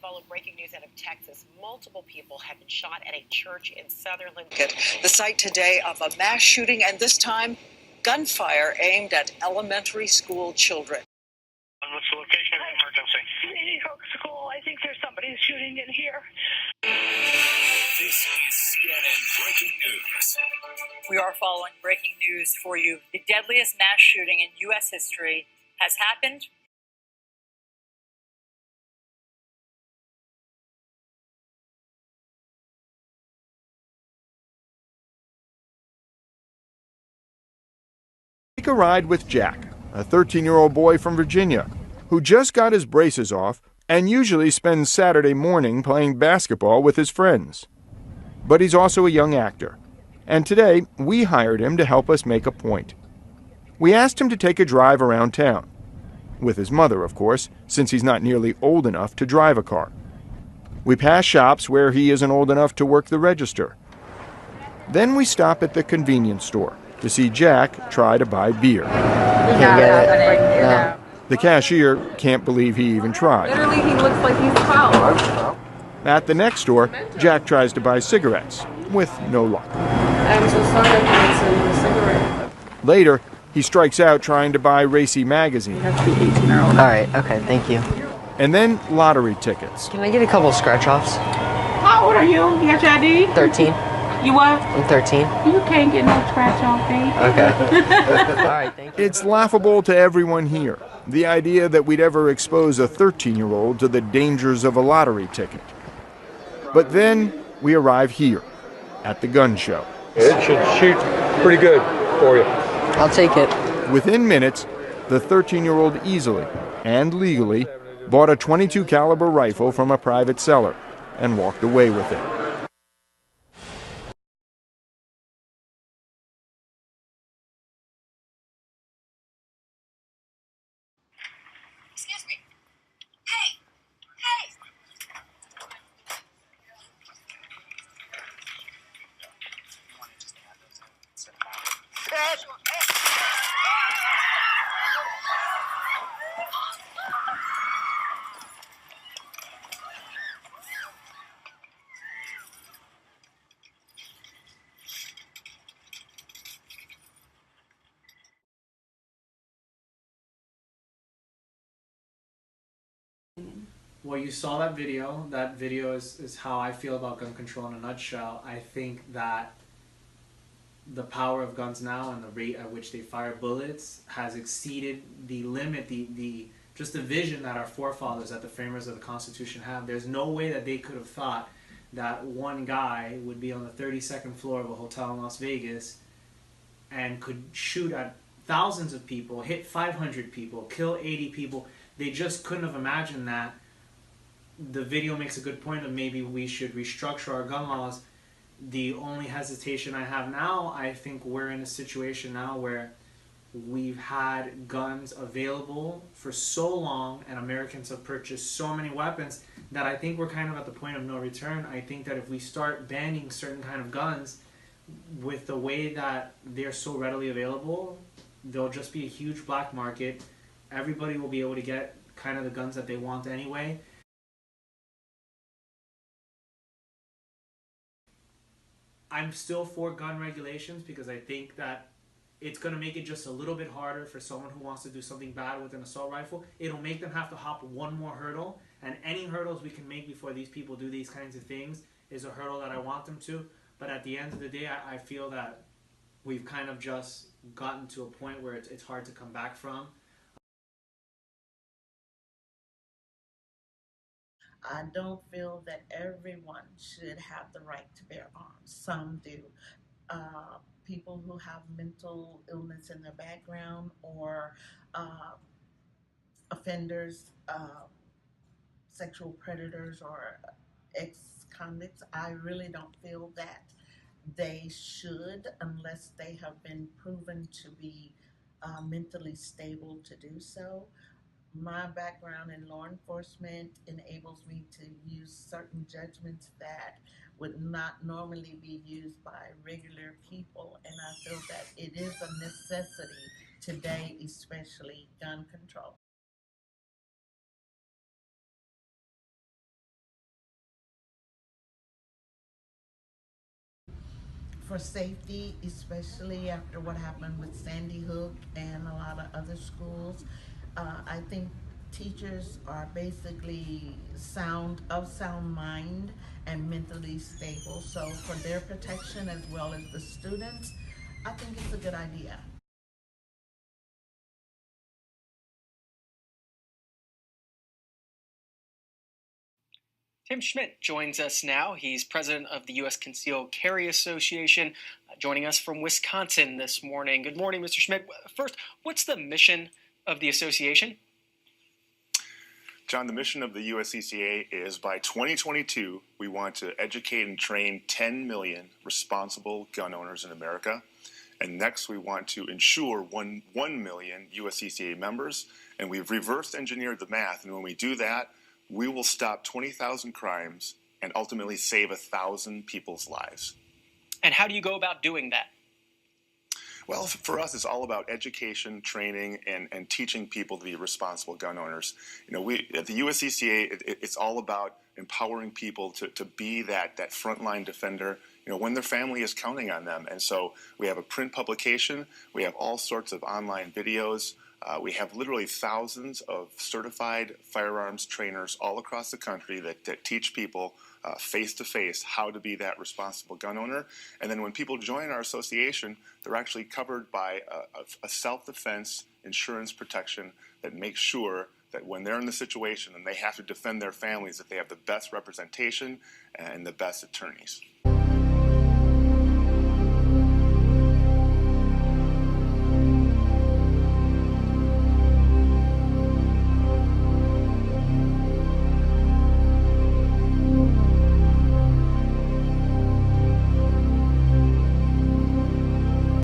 follow breaking news out of Texas. Multiple people have been shot at a church in Sutherland. The site today of a mass shooting, and this time gunfire aimed at elementary school children. What's the location of the emergency? Lady Hook School. I think there's somebody shooting in here. This is CNN Breaking News. We are following breaking news for you. The deadliest mass shooting in U.S. history has happened. Take a ride with Jack, a 13-year-old boy from Virginia who just got his braces off and usually spends Saturday morning playing basketball with his friends. But he's also a young actor, and today we hired him to help us make a point. We asked him to take a drive around town, with his mother, of course, since he's not nearly old enough to drive a car. We pass shops where he isn't old enough to work the register. Then we stop at the convenience store to see Jack try to buy beer. The cashier can't believe he even tried. Literally, he looks like he's 12. At the next store, Jack tries to buy cigarettes, with no luck. I'm so sorry I can't send you a cigarette. Later, he strikes out trying to buy Racy magazine. You have to be 18 or older. All right, okay, thank you. And then lottery tickets. Can I get a couple scratch-offs? How old are you? You got your ID? 13. You what? I'm 13. You can't get no scratch off, baby. Okay. All right, thank you. It's laughable to everyone here, the idea that we'd ever expose a 13-year-old to the dangers of a lottery ticket. But then we arrive here, at the gun show. It should shoot pretty good for you. I'll take it. Within minutes, the 13-year-old easily and legally bought a .22 caliber rifle from a private seller and walked away with it. Excuse me. Hey! Hey! Well, you saw that video. That video is how I feel about gun control in a nutshell. I think that the power of guns now and the rate at which they fire bullets has exceeded the limit, just the vision that our forefathers, that the framers of the Constitution have. There's no way that they could have thought that one guy would be on the 32nd floor of a hotel in Las Vegas and could shoot at thousands of people, hit 500 people, kill 80 people. They just couldn't have imagined that. The video makes a good point of maybe we should restructure our gun laws. The only hesitation I have now, I think we're in a situation now where we've had guns available for so long and Americans have purchased so many weapons that I think we're kind of at the point of no return. I think that if we start banning certain kind of guns with the way that they're so readily available, there'll just be a huge black market. Everybody will be able to get kind of the guns that they want anyway. I'm still for gun regulations because I think that it's going to make it just a little bit harder for someone who wants to do something bad with an assault rifle. It'll make them have to hop one more hurdle, and any hurdles we can make before these people do these kinds of things is a hurdle that I want them to. But at the end of the day, I feel that we've kind of just gotten to a point where it's hard to come back from. I don't feel that everyone should have the right to bear arms. Some do. People who have mental illness in their background or offenders, sexual predators or ex-convicts, I really don't feel that they should unless they have been proven to be mentally stable to do so. My background in law enforcement enables me to use certain judgments that would not normally be used by regular people, and I feel that it is a necessity today, especially gun control. for safety, especially after what happened with Sandy Hook and a lot of other schools. I think teachers are basically sound mind and mentally stable. So for their protection as well as the students, I think it's a good idea. Tim Schmidt joins us now. He's president of the U.S. Concealed Carry Association, joining us from Wisconsin this morning. Good morning, Mr. Schmidt. First, what's the mission of the association? John, the mission of the USCCA is by 2022, we want to educate and train 10 million responsible gun owners in America. And next, we want to ensure 1 million USCCA members. And we've reverse engineered the math. And when we do that, we will stop 20,000 crimes and ultimately save 1,000 people's lives. And how do you go about doing that? Well, for us, it's all about education, training, and teaching people to be responsible gun owners. You know, we at the USCCA, it's all about empowering people to be that frontline defender, you know, when their family is counting on them. And so we have a print publication, we have all sorts of online videos. We have literally thousands of certified firearms trainers all across the country that teach people face-to-face how to be that responsible gun owner. And then when people join our association, they're actually covered by a self-defense insurance protection that makes sure that when they're in the situation and they have to defend their families, that they have the best representation and the best attorneys.